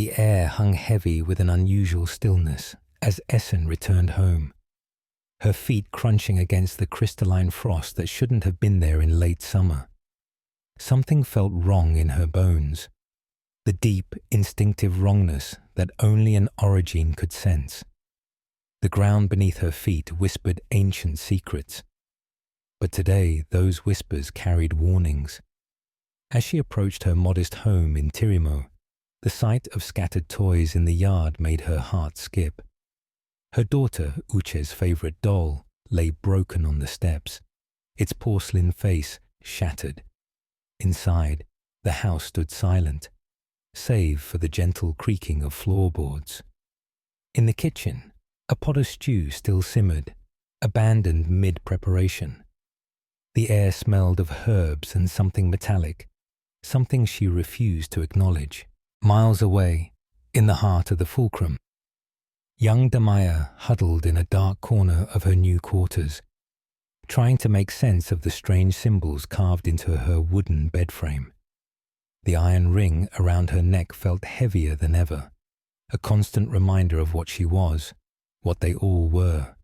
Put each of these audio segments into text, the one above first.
The air hung heavy with an unusual stillness as Essen returned home, her feet crunching against the crystalline frost that shouldn't have been there in late summer. Something felt wrong in her bones, the deep, instinctive wrongness that only an origin could sense. The ground beneath her feet whispered ancient secrets, but today those whispers carried warnings. As she approached her modest home in Tirimo, the sight of scattered toys in the yard made her heart skip. Her daughter, Uche's favorite doll, lay broken on the steps, its porcelain face shattered. Inside, the house stood silent, save for the gentle creaking of floorboards. In the kitchen, a pot of stew still simmered, abandoned mid-preparation. The air smelled of herbs and something metallic, something she refused to acknowledge. Miles away, in the heart of the Fulcrum, young Damaya huddled in a dark corner of her new quarters, trying to make sense of the strange symbols carved into her wooden bed frame. The iron ring around her neck felt heavier than ever, a constant reminder of what she was, what they all were.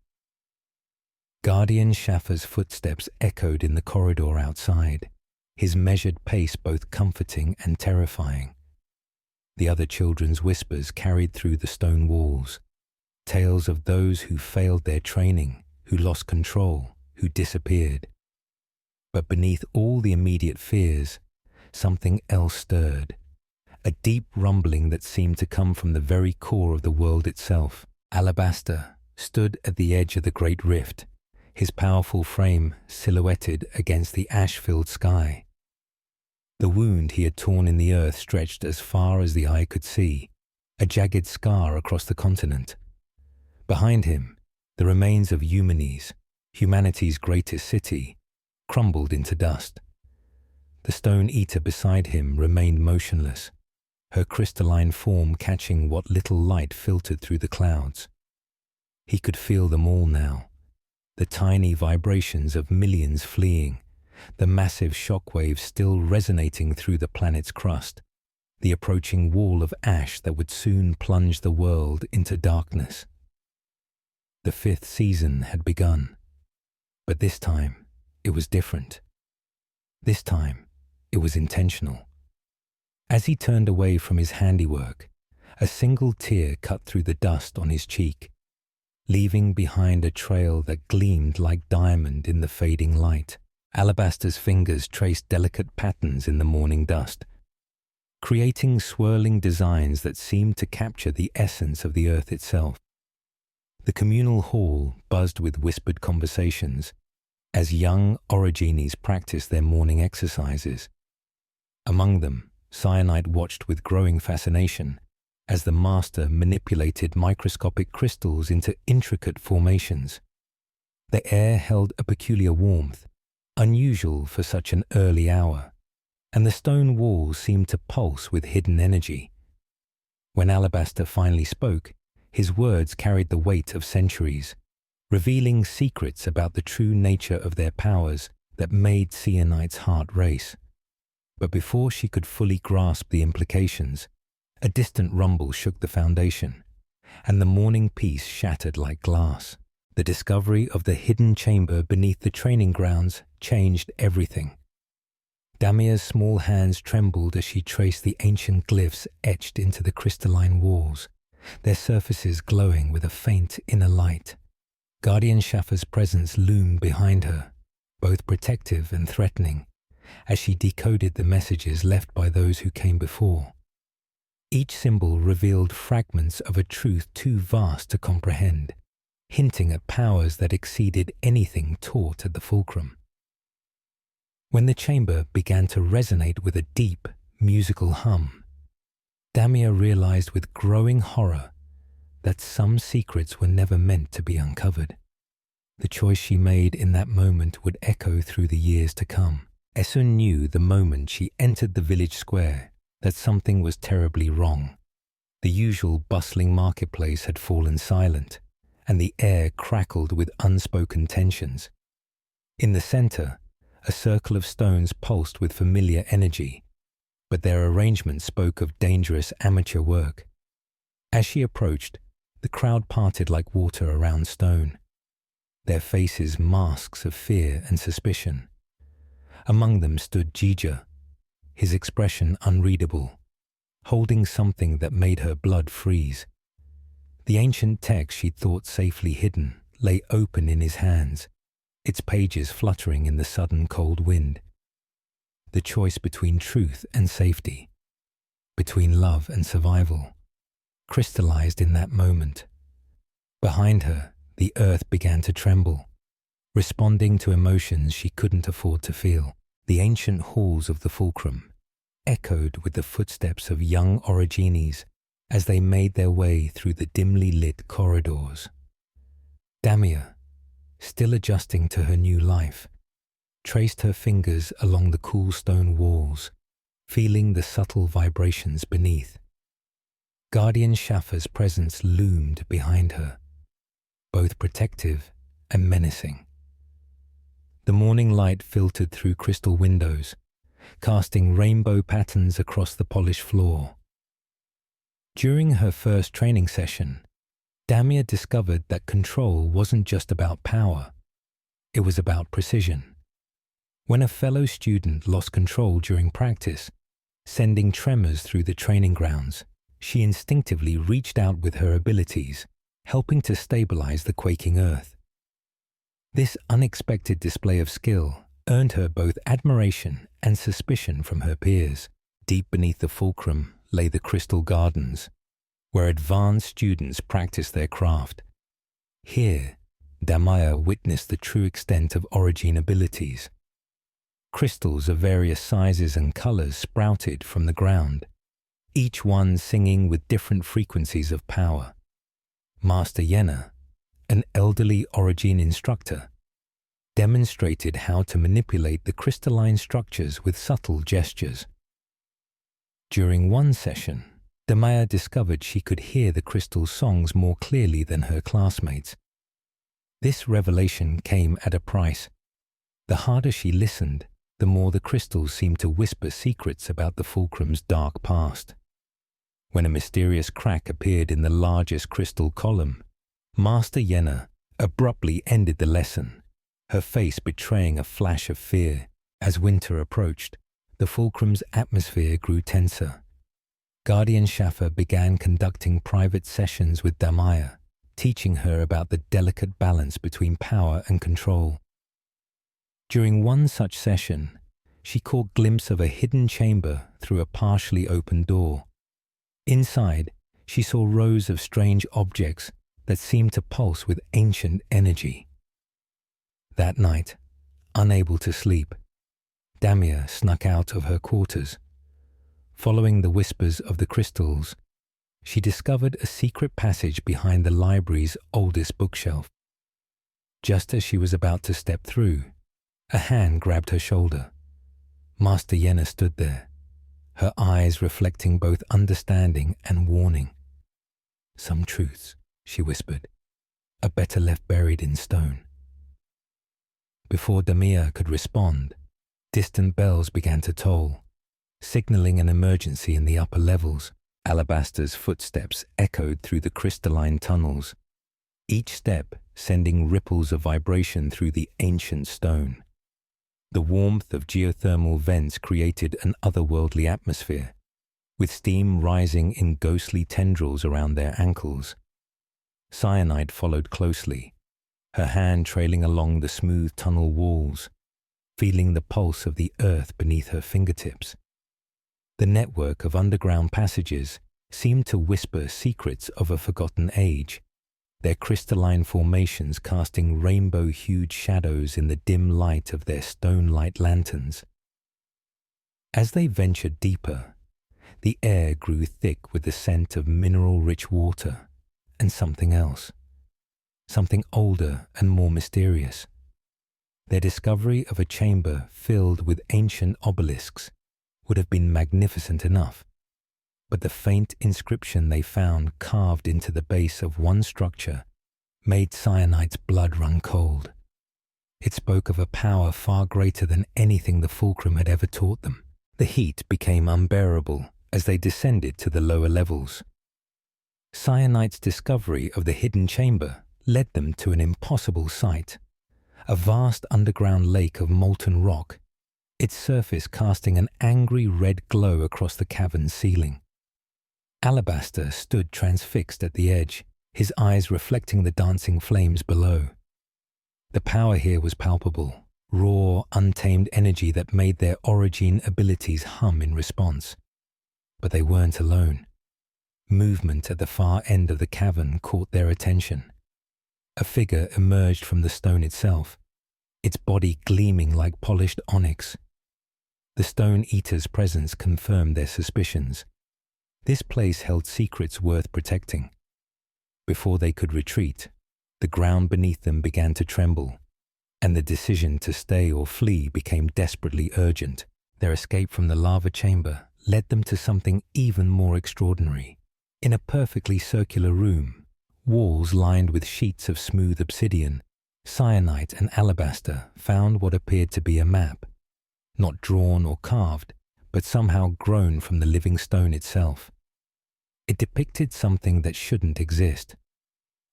Guardian Schaffer's footsteps echoed in the corridor outside, his measured pace both comforting and terrifying. The other children's whispers carried through the stone walls, tales of those who failed their training, who lost control, who disappeared. But beneath all the immediate fears, something else stirred, a deep rumbling that seemed to come from the very core of the world itself. Alabaster stood at the edge of the great rift, his powerful frame silhouetted against the ash-filled sky. The wound he had torn in the earth stretched as far as the eye could see, a jagged scar across the continent. Behind him, the remains of Eumenes, humanity's greatest city, crumbled into dust. The stone eater beside him remained motionless, her crystalline form catching what little light filtered through the clouds. He could feel them all now, the tiny vibrations of millions fleeing, the massive shockwaves still resonating through the planet's crust, the approaching wall of ash that would soon plunge the world into darkness. The fifth season had begun, but this time it was different. This time it was intentional. As he turned away from his handiwork, a single tear cut through the dust on his cheek, leaving behind a trail that gleamed like diamond in the fading light. Alabaster's fingers traced delicate patterns in the morning dust, creating swirling designs that seemed to capture the essence of the earth itself. The communal hall buzzed with whispered conversations as young origines practiced their morning exercises. Among them, Cyanide watched with growing fascination as the master manipulated microscopic crystals into intricate formations. The air held a peculiar warmth, unusual for such an early hour, and the stone walls seemed to pulse with hidden energy. When Alabaster finally spoke, his words carried the weight of centuries, revealing secrets about the true nature of their powers that made Cyanite's heart race. But before she could fully grasp the implications, a distant rumble shook the foundation, and the morning peace shattered like glass. The discovery of the hidden chamber beneath the training grounds changed everything. Damia's small hands trembled as she traced the ancient glyphs etched into the crystalline walls, their surfaces glowing with a faint inner light. Guardian Schaffer's presence loomed behind her, both protective and threatening, as she decoded the messages left by those who came before. Each symbol revealed fragments of a truth too vast to comprehend, hinting at powers that exceeded anything taught at the Fulcrum. When the chamber began to resonate with a deep, musical hum, Damia realized with growing horror that some secrets were never meant to be uncovered. The choice she made in that moment would echo through the years to come. Esun knew the moment she entered the village square that something was terribly wrong. The usual bustling marketplace had fallen silent, and the air crackled with unspoken tensions. In the center, a circle of stones pulsed with familiar energy, but their arrangement spoke of dangerous amateur work. As she approached, the crowd parted like water around stone, their faces masks of fear and suspicion. Among them stood Jija, his expression unreadable, holding something that made her blood freeze. The ancient text she'd thought safely hidden lay open in his hands, its pages fluttering in the sudden cold wind. The choice between truth and safety, between love and survival, crystallized in that moment. Behind her, the earth began to tremble, responding to emotions she couldn't afford to feel. The ancient halls of the Fulcrum echoed with the footsteps of young Origines as they made their way through the dimly lit corridors. Damia, still adjusting to her new life, traced her fingers along the cool stone walls, feeling the subtle vibrations beneath. Guardian Shafa's presence loomed behind her, both protective and menacing. The morning light filtered through crystal windows, casting rainbow patterns across the polished floor. During her first training session, Damia discovered that control wasn't just about power, it was about precision. When a fellow student lost control during practice, sending tremors through the training grounds, she instinctively reached out with her abilities, helping to stabilize the quaking earth. This unexpected display of skill earned her both admiration and suspicion from her peers. Deep beneath the Fulcrum lay the Crystal Gardens, where advanced students practiced their craft. Here, Damia witnessed the true extent of Origin abilities. Crystals of various sizes and colors sprouted from the ground, each one singing with different frequencies of power. Master Yenna, an elderly Origin instructor, demonstrated how to manipulate the crystalline structures with subtle gestures. During one session, Damia discovered she could hear the crystal songs more clearly than her classmates. This revelation came at a price. The harder she listened, the more the crystals seemed to whisper secrets about the Fulcrum's dark past. When a mysterious crack appeared in the largest crystal column, Master Yenna abruptly ended the lesson, her face betraying a flash of fear. As winter approached, the Fulcrum's atmosphere grew tenser. Guardian Shafa began conducting private sessions with Damia, teaching her about the delicate balance between power and control. During one such session, she caught a glimpse of a hidden chamber through a partially open door. Inside, she saw rows of strange objects that seemed to pulse with ancient energy. That night, unable to sleep, Damia snuck out of her quarters. Following the whispers of the crystals, she discovered a secret passage behind the library's oldest bookshelf. Just as she was about to step through, a hand grabbed her shoulder. Master Yenna stood there, her eyes reflecting both understanding and warning. "Some truths," she whispered, "are better left buried in stone." Before Damia could respond, distant bells began to toll, signaling an emergency in the upper levels. Alabaster's footsteps echoed through the crystalline tunnels, each step sending ripples of vibration through the ancient stone. The warmth of geothermal vents created an otherworldly atmosphere, with steam rising in ghostly tendrils around their ankles. Cyanide followed closely, her hand trailing along the smooth tunnel walls, feeling the pulse of the earth beneath her fingertips. The network of underground passages seemed to whisper secrets of a forgotten age, their crystalline formations casting rainbow-hued shadows in the dim light of their stone-light lanterns. As they ventured deeper, the air grew thick with the scent of mineral-rich water and something else, something older and more mysterious. Their discovery of a chamber filled with ancient obelisks would have been magnificent enough, but the faint inscription they found carved into the base of one structure made Cyanide's blood run cold. It spoke of a power far greater than anything the Fulcrum had ever taught them. The heat became unbearable as they descended to the lower levels. Cyanite's discovery of the hidden chamber led them to an impossible sight, a vast underground lake of molten rock, its surface casting an angry red glow across the cavern's ceiling. Alabaster stood transfixed at the edge, his eyes reflecting the dancing flames below. The power here was palpable, raw, untamed energy that made their origin abilities hum in response. But they weren't alone. Movement at the far end of the cavern caught their attention. A figure emerged from the stone itself, its body gleaming like polished onyx. The Stone Eater's presence confirmed their suspicions. This place held secrets worth protecting. Before they could retreat, the ground beneath them began to tremble, and the decision to stay or flee became desperately urgent. Their escape from the lava chamber led them to something even more extraordinary. In a perfectly circular room, walls lined with sheets of smooth obsidian, cyanite and alabaster found what appeared to be a map, not drawn or carved, but somehow grown from the living stone itself. It depicted something that shouldn't exist,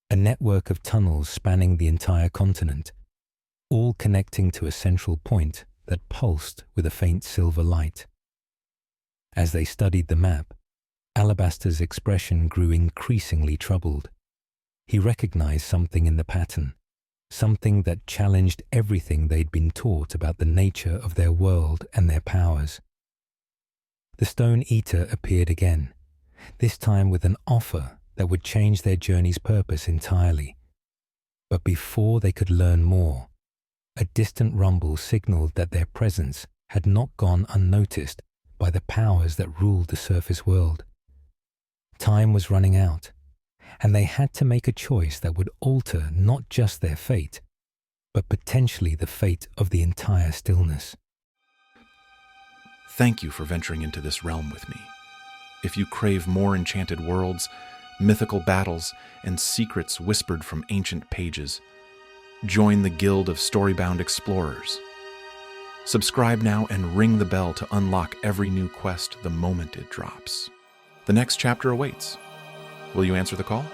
a network of tunnels spanning the entire continent, all connecting to a central point that pulsed with a faint silver light. As they studied the map, Alabaster's expression grew increasingly troubled. He recognized something in the pattern, something that challenged everything they'd been taught about the nature of their world and their powers. The Stone Eater appeared again, this time with an offer that would change their journey's purpose entirely. But before they could learn more, a distant rumble signaled that their presence had not gone unnoticed by the powers that ruled the surface world. Time was running out, and they had to make a choice that would alter not just their fate, but potentially the fate of the entire stillness. Thank you for venturing into this realm with me. If you crave more enchanted worlds, mythical battles, and secrets whispered from ancient pages, join the Guild of Storybound Explorers. Subscribe now and ring the bell to unlock every new quest the moment it drops. The next chapter awaits. Will you answer the call?